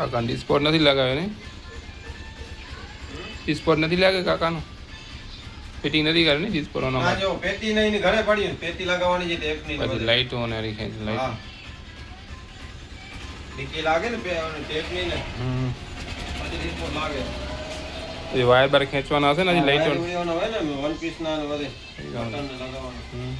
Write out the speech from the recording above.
કાકા ડિસ્પોર્ટ નથી લગાવ્યો ને? ડિસ્પોર્ટ નથી લાગે કાકાનું? ફિટિંગ નથી કરી ને ડિસ્પોર્ટ નો? ના જો પેટી નહીં ઘરે પડી પેટી લગાવવાની છે ટેપ ની. પછી લાઈટો અને હરી ખેંચ લાઈટ ડીકી લાગે ને ટેપ ની ને. પછી ડિસ્પોર્ટ લાગે. એ વાયર બાર ખેંચવાના હશે ને હજી લાઈટો હોય ને વન પીસ ના બધે બટન લગાવવાનું.